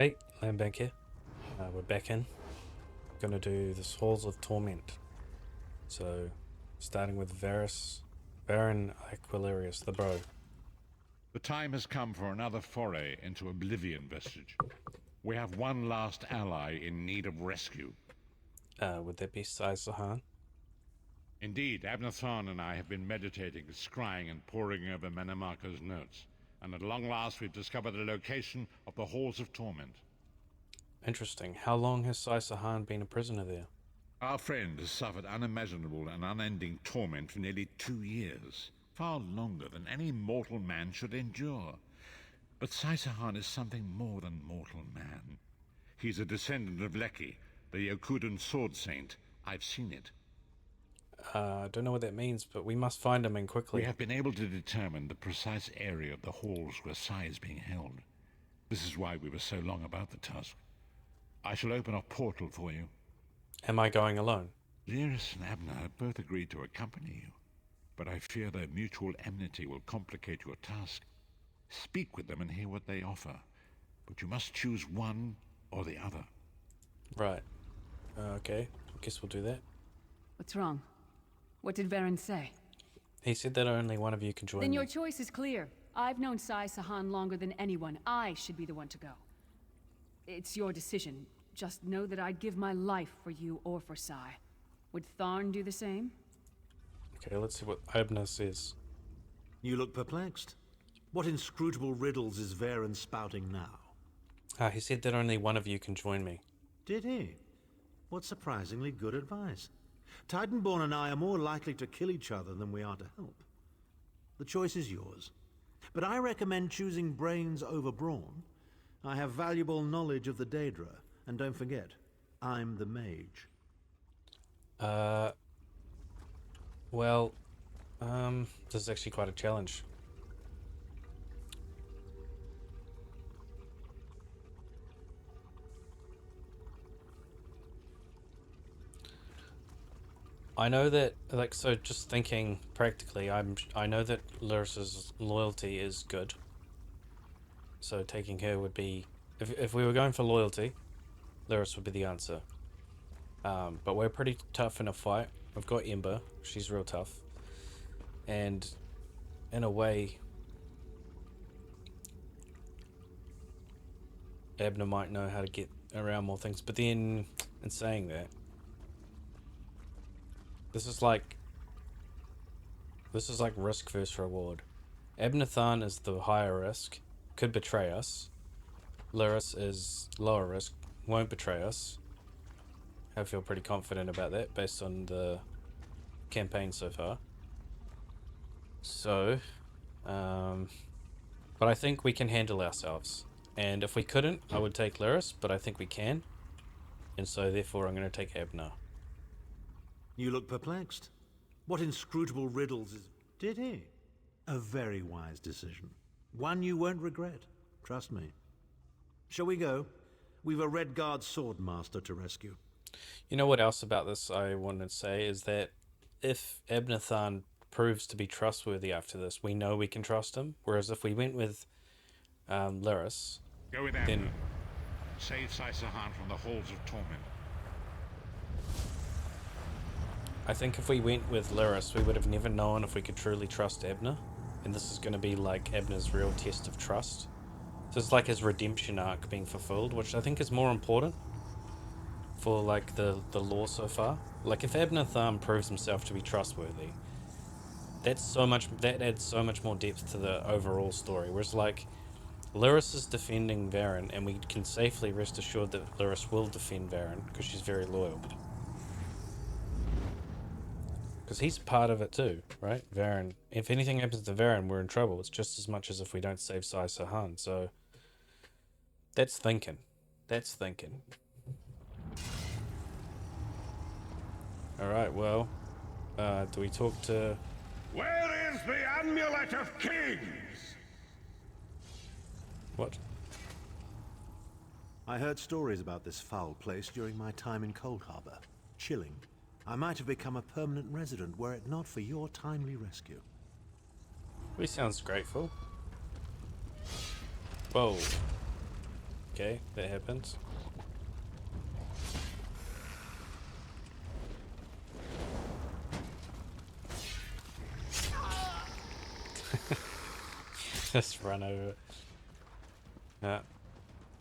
Hey, land back here. We're back in. Gonna do the Halls of Torment. So, starting with Varin Aquilarius, the bro. The time has come for another foray into Oblivion vestige. We have one last ally in need of rescue. Would that be Sai Sahan? Indeed, Abnathan and I have been meditating, scrying, and poring over Manamako's notes. And at long last we've discovered the location of the Halls of Torment. Interesting. How long has Sai Sahan been a prisoner there? Our friend has suffered unimaginable and unending torment for nearly 2 years. Far longer than any mortal man should endure. But Saisahan is something more than mortal man. He's a descendant of Leki, the Yokudan sword saint. I've seen it. I don't know what that means, but we must find him and quickly. We have been able to determine the precise area of the halls where Sai is being held. This is why we were so long about the task. I shall open a portal for you. Am I going alone? Lyris and Abner have both agreed to accompany you, but I fear their mutual enmity will complicate your task. Speak with them and hear what they offer, but you must choose one or the other. Right. Okay. I guess we'll do that. What's wrong? What did Varen say? He said that only one of you can join Then me. your choice is clear. I've known Sai Sahan longer than anyone. I should be the one to go. It's your decision. Just know that I'd give my life for you or for Sai. Would Tharn do the same? Okay, let's see what Abner says. You look perplexed. What inscrutable riddles is Varen spouting now? He said that only one of you can join me. Did he? What surprisingly good advice. Titanborn and I are more likely to kill each other than we are to help. The choice is yours. But I recommend choosing brains over brawn. I have valuable knowledge of the Daedra, and don't forget, I'm the mage. Well, this is actually quite a challenge. I know that, so just thinking practically, I know that Lyris's loyalty is good. So taking her would be, if we were going for loyalty, Lyris would be the answer. But we're pretty tough in a fight. We've got Ember, she's real tough. And in a way, Abner might know how to get around more things. But then, in saying that, this is like risk versus reward. Abnathan is the higher risk, could betray us. Lyris is lower risk, won't betray us. I feel pretty confident about that based on the campaign so far. So, but I think we can handle ourselves. And if we couldn't, I would take Lyris, but I think we can. And so therefore I'm going to take Abner. You look perplexed. What inscrutable riddles is... Did he? A very wise decision. One you won't regret. Trust me. Shall we go? We've a Red Guard sword master to rescue. You know what else about this I wanted to say is that if Abnathan proves to be trustworthy after this, we know we can trust him. Whereas if we went with Lyris, Go with Abner. Save Saisahan from the Halls of Torment. I think if we went with Lyris, we would have never known if we could truly trust Abner. And this is going to be like Abner's real test of trust. So it's like his redemption arc being fulfilled, which I think is more important for like the lore so far. Like if Abnathan proves himself to be trustworthy, that adds so much more depth to the overall story. Whereas like Lyris is defending Varen, and we can safely rest assured that Lyris will defend Varen because she's very loyal. Because he's part of it too, right? Varen. If anything happens to Varen, we're in trouble. It's just as much as if we don't save Sai Sahan. So that's thinking. That's thinking. Alright, well, do we talk to... Where is the Amulet of Kings? What? I heard stories about this foul place during my time in Cold Harbor. Chilling. I might have become a permanent resident were it not for your timely rescue. He sounds grateful. Whoa. okay, that happens. Just run over it. Yeah,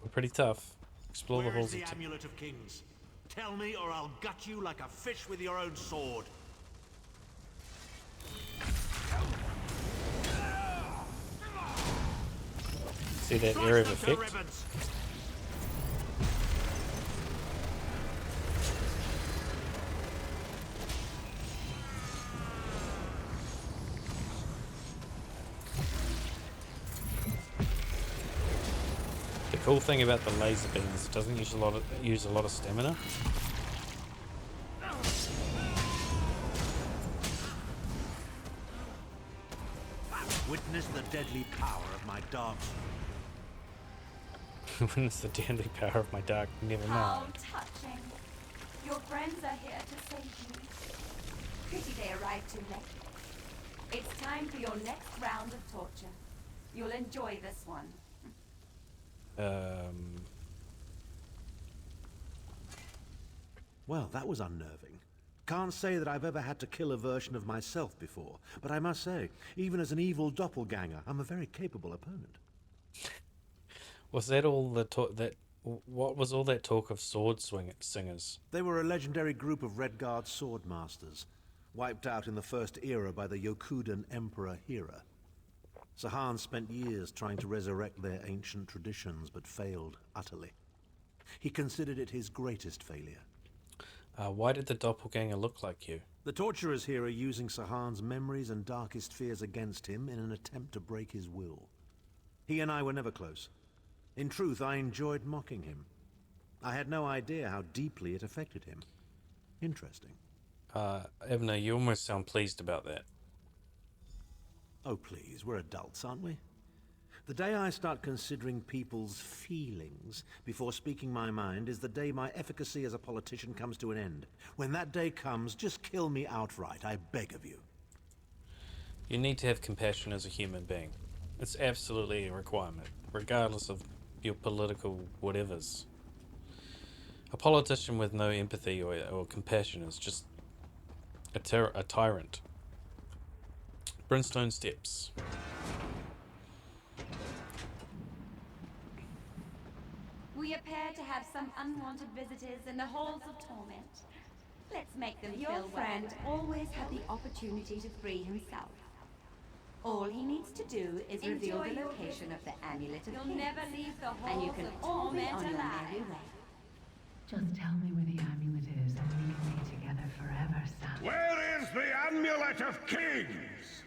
we're pretty tough. Explore the Where is halls the of Amulet of Kings? Tell me, or I'll gut you like a fish with your own sword. See that area of effect? Ribbons. The cool thing about the laser beams, it doesn't use a lot of stamina. Witness the deadly power of my dark. When it's the deadly power of my dark, never How mind. touching. Your friends are here to save you. Pity they arrived too late. It's time for your next round of torture. You'll enjoy this one. Well, that was unnerving. Can't say that I've ever had to kill a version of myself before, but I must say, even as an evil doppelganger, I'm a very capable opponent. Was that all the talk? What was all that talk of singers? They were a legendary group of Redguard sword masters, wiped out in the First Era by the Yokudan Emperor Hera. Sahan spent years trying to resurrect their ancient traditions, but failed utterly. He considered it his greatest failure. Why did the doppelganger look like you? The torturers here are using Sahan's memories and darkest fears against him in an attempt to break his will. He and I were never close. In truth, I enjoyed mocking him. I had no idea how deeply it affected him. Interesting. Ebner, you almost sound pleased about that. Oh, please, we're adults, aren't we? The day I start considering people's feelings before speaking my mind is the day my efficacy as a politician comes to an end. When that day comes, just kill me outright, I beg of you. You need to have compassion as a human being. It's absolutely a requirement, regardless of your political whatevers. A politician with no empathy or compassion is just a tyrant. Brimstone Steps. We appear to have some unwanted visitors in the halls of torment. Let's make them Your feel friend welcome. always had the opportunity to free himself. All he needs to do is reveal Enjoy the your location of the Amulet of You'll Kings, never leave the halls and you can of all be torment on your alive. merry way. Just tell me where the amulet is and leave me together forever, Sam. Where is the Amulet of Kings?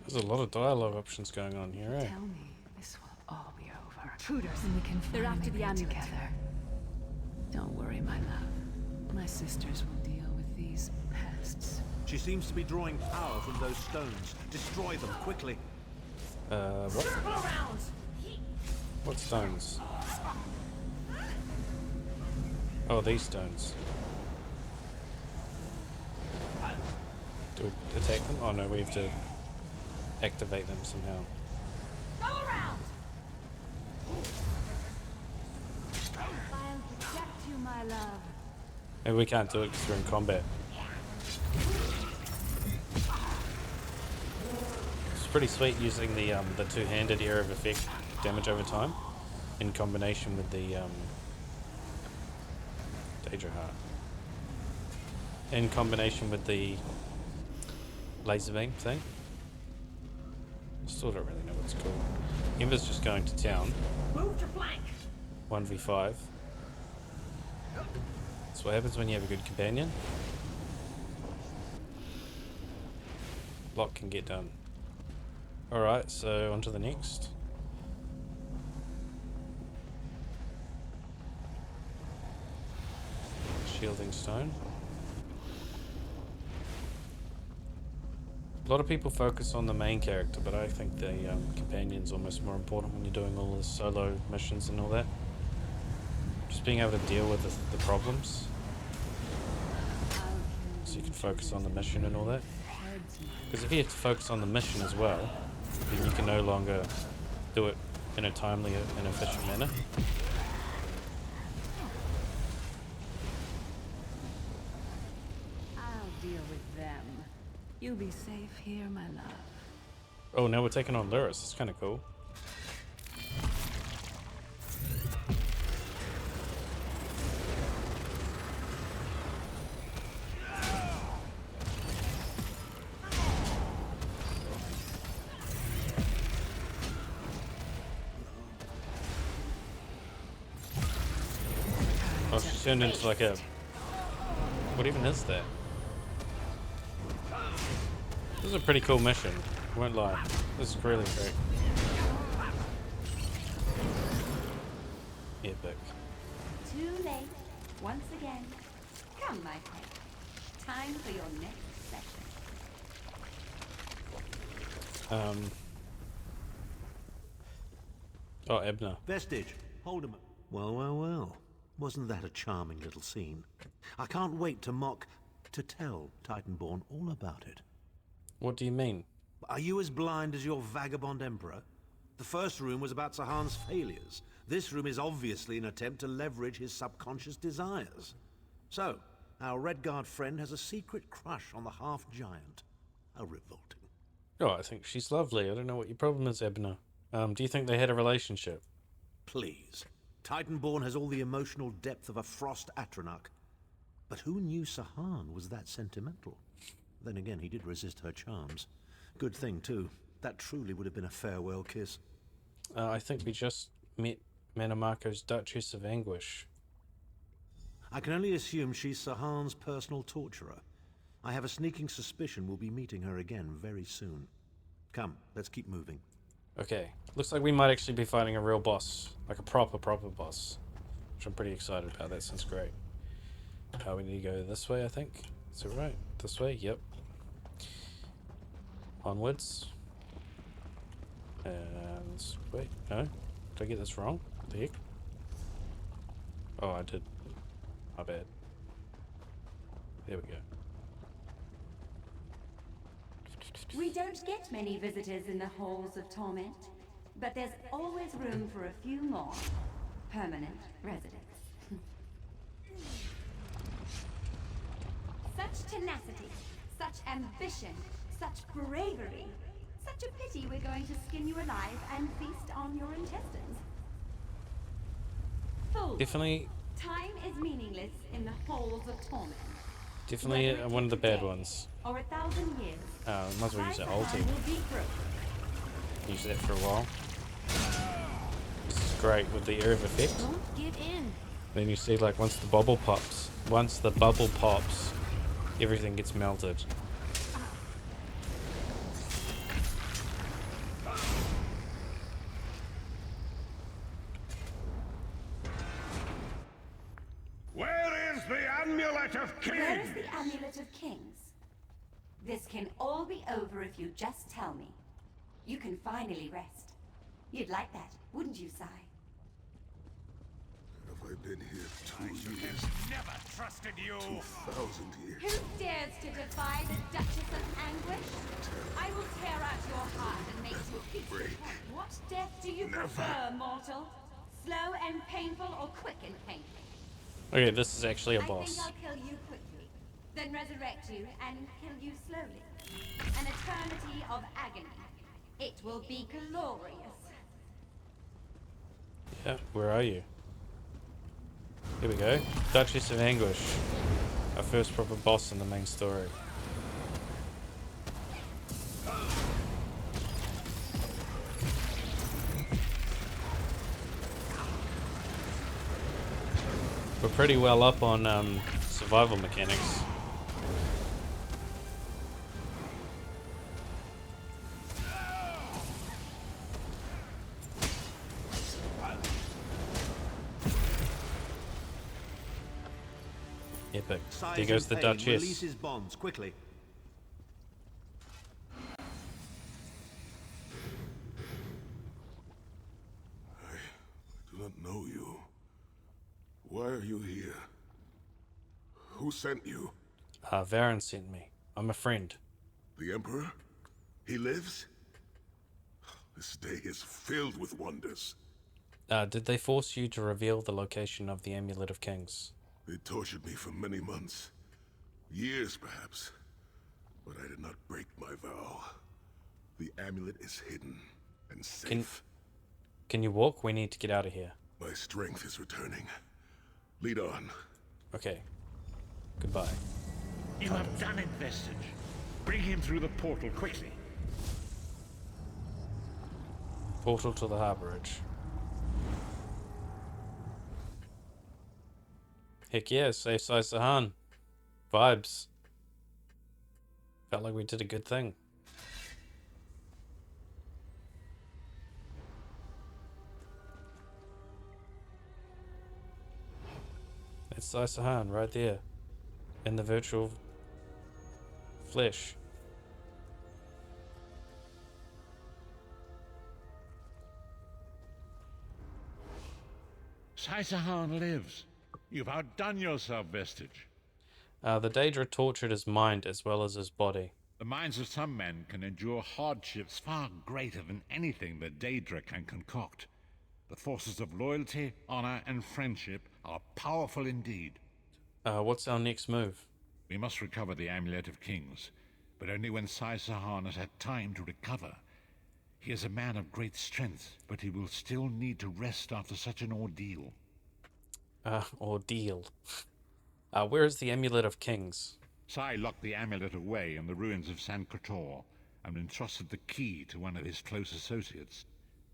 There's a lot of dialogue options going on here, eh? Tell me this will all be over. Intruders, and we can They're finally after the be amulet. together. Don't worry, my love. My sisters will deal with these pests. She seems to be drawing power from those stones. Destroy them quickly. What? What stones? Oh, these stones. Do we attack them? Oh no, we have to activate them somehow. Go around! I'll protect you, my love. Maybe we can't do it because we're in combat. It's pretty sweet using the two-handed area of effect damage over time in combination with the Daedra Heart. In combination with the laser beam thing. Still don't really know what it's called. Ember's just going to town. Move to flank! 1v5. That's what happens when you have a good companion. A lot can get done. Alright, so on to the next. Shielding stone. A lot of people focus on the main character, but I think the companion's almost more important when you're doing all the solo missions and all that. Just being able to deal with the problems. So you can focus on the mission and all that. Because if you have to focus on the mission as well, then you can no longer do it in a timely and efficient manner. I'll deal with them. You'll be safe here, my love. Oh, now we're taking on Lyris. It's kind of cool. Oh, she turned into like a... What even is that? This is a pretty cool mission. I won't lie. This is really great. Epic. Too late. Once again. Come, my friend. Time for your next session. Oh, Ebner. Vestige, hold him. Well, well, well. Wasn't that a charming little scene? I can't wait to tell Titanborn all about it. What do you mean? Are you as blind as your vagabond emperor? The first room was about Sahan's failures. This room is obviously an attempt to leverage his subconscious desires. So, our Redguard friend has a secret crush on the half-giant. How revolting. Oh, I think she's lovely. I don't know what your problem is, Ebner. Do you think they had a relationship? Please. Titanborn has all the emotional depth of a Frost Atronach. But who knew Sahan was that sentimental? Then again, he did resist her charms. Good thing, too. That truly would have been a farewell kiss. I think we just met Manamako's Duchess of Anguish. I can only assume she's Sahan's personal torturer. I have a sneaking suspicion we'll be meeting her again very soon. Come, let's keep moving. Okay, looks like we might actually be fighting a real boss. Like a proper boss. Which I'm pretty excited about. That sounds great. We need to go this way, I think. Is it right? This way? Yep. Onwards. And... wait, no? Did I get this wrong? What the heck? Oh, I did. My bad. There we go. We don't get many visitors in the halls of Torment, but there's always room for a few more permanent residents. Such tenacity, such ambition, such bravery. Such a pity we're going to skin you alive and feast on your intestines. Fools. Definitely... Time is meaningless in the halls of Torment. Definitely one of the bad ones. Or 1,000 years. Might as well use that ulti. Will be through. Use that for a while. This is great with the Earth effect. Don't give in. Then you see, like, once the bubble pops, everything gets melted. Where is the Amulet of Where is Kings? the Amulet of Kings? This can all be over if you just tell me. You can finally rest. You'd like that, wouldn't you, Sai? Have I been here 2 years? Never trusted you. 2,000 years. Who dares to defy the Duchess of Anguish? I will tear out your heart and make you peace. What death do you prefer, mortal? Slow and painful or quick and painful? Okay, this is actually a I boss. think I'll kill you quickly, then resurrect you and kill you slowly. An eternity of agony. It will be glorious. Yeah, where are you? Here we go. Duchess of Anguish. Our first proper boss in the main story. We're pretty well up on survival mechanics. Epic. There goes the Duchess. Release his bonds quickly. I do not know you. Why are you here? Who sent you? Varen sent me. I'm a friend. The Emperor? He lives? This day is filled with wonders. Did they force you to reveal the location of the Amulet of Kings? They tortured me for many months. Years, perhaps. But I did not break my vow. The amulet is hidden and safe. Can you walk? We need to get out of here. My strength is returning. Lead on. Okay. Goodbye. You have done it, Vestige. Bring him through the portal quickly. Portal to the harborage. Heck yeah, save Sai Sahan. Vibes. Felt like we did a good thing. It's Sai Sahan right there. In the virtual flesh. Sai Sahan lives. You've outdone yourself, Vestige. The Daedra tortured his mind as well as his body. The minds of some men can endure hardships far greater than anything the Daedra can concoct. The forces of loyalty, honor, and friendship are powerful indeed. What's our next move? We must recover the Amulet of Kings, but only when Sai Sahan has had time to recover. He is a man of great strength, but he will still need to rest after such an ordeal. Ordeal. Where is the Amulet of Kings? Sai locked the amulet away in the ruins of San Kotor and entrusted the key to one of his close associates.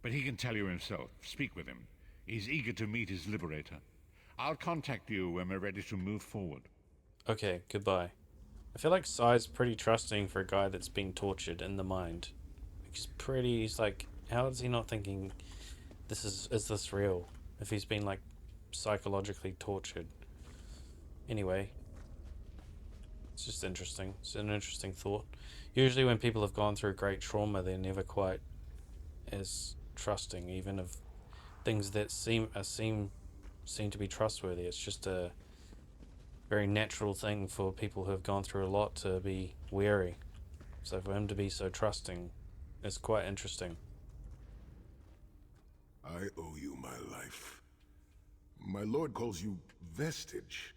But he can tell you himself. Speak with him. He's eager to meet his liberator. I'll contact you when we're ready to move forward. Okay, goodbye. I feel like Sai's pretty trusting for a guy that's being tortured in the mind. He's like, how is he not thinking is this real? If he's been like psychologically tortured. Anyway. It's just interesting. It's an interesting thought. Usually when people have gone through great trauma, they're never quite as trusting, even of things that seem to be trustworthy. It's just a very natural thing for people who have gone through a lot to be wary. So for him to be so trusting is quite interesting. I owe you my life. My lord calls you Vestige.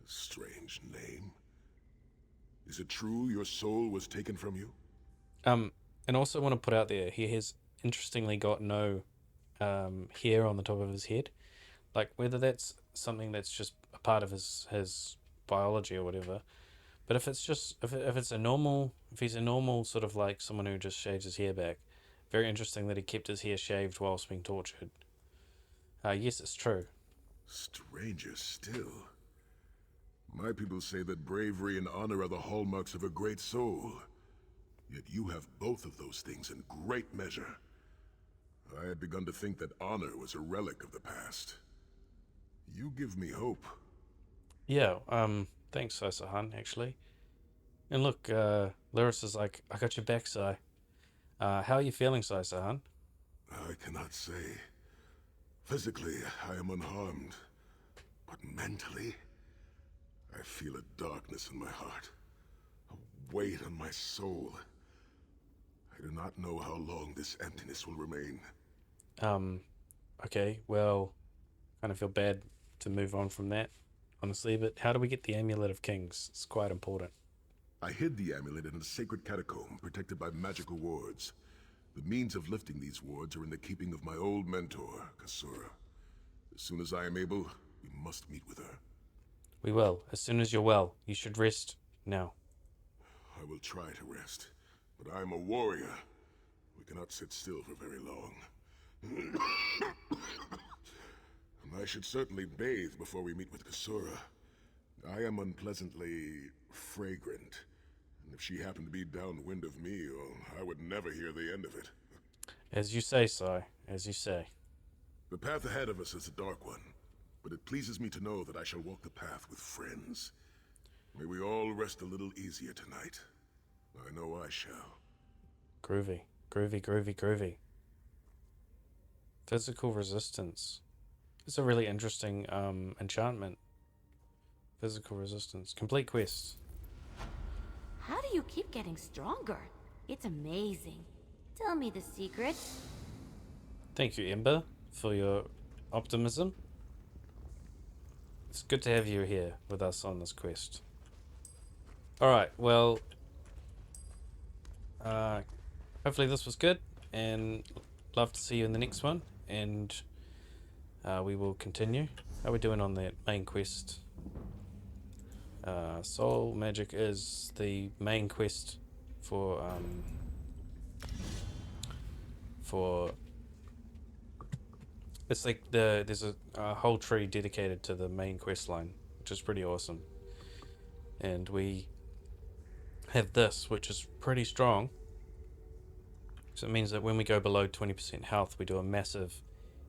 A strange name. Is it true your soul was taken from you? And also want to put out there, he has interestingly got no hair on the top of his head. Like, whether that's something that's just a part of his biology or whatever. But if it's just, if he's a normal sort of like someone who just shaves his hair back, very interesting that he kept his hair shaved whilst being tortured. Yes, it's true. Stranger still. My people say that bravery and honor are the hallmarks of a great soul. Yet you have both of those things in great measure. I had begun to think that honor was a relic of the past. You give me hope. Yeah, thanks, Sai Sahan, actually. And look, Lyris is like, I got your back, Sai. How are you feeling, Sai Sahan? I cannot say. Physically, I am unharmed. But mentally, I feel a darkness in my heart. A weight on my soul. I do not know how long this emptiness will remain. Okay, well, kind of feel bad to move on from that, honestly, but how do we get the Amulet of Kings? It's quite important. I hid the amulet in a sacred catacomb protected by magical wards. The means of lifting these wards are in the keeping of my old mentor, Kasura. As soon as I am able, we must meet with her. We will, as soon as you're well. You should rest now. I will try to rest, but I am a warrior. We cannot sit still for very long. I should certainly bathe before we meet with Kasura. I am unpleasantly fragrant, and if she happened to be downwind of me, well, I would never hear the end of it. As you say, Sai, as you say. The path ahead of us is a dark one, but it pleases me to know that I shall walk the path with friends. May we all rest a little easier tonight. I know I shall. Groovy, groovy, groovy, groovy. Physical resistance. It's a really interesting enchantment. Physical resistance. Complete quest. How do you keep getting stronger? It's amazing. Tell me the secret. Thank you, Ember, for your optimism. It's good to have you here with us on this quest. Alright, well, hopefully this was good, and love to see you in the next one, and we will continue. How are we doing on that main quest? Soul Magic is the main quest for it's like there's a whole tree dedicated to the main quest line, which is pretty awesome. And we have this, which is pretty strong. So it means that when we go below 20% health, we do a massive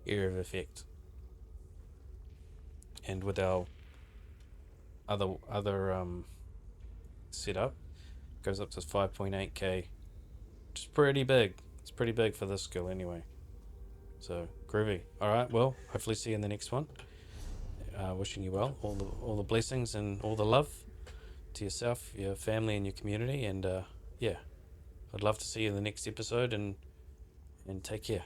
area of effect. And with our other setup, it goes up to 5.8k, which is pretty big. It's pretty big for this skill anyway. So groovy. All right. Well, hopefully see you in the next one. Wishing you well, all the blessings and all the love to yourself, your family, and your community. And yeah, I'd love to see you in the next episode. And take care.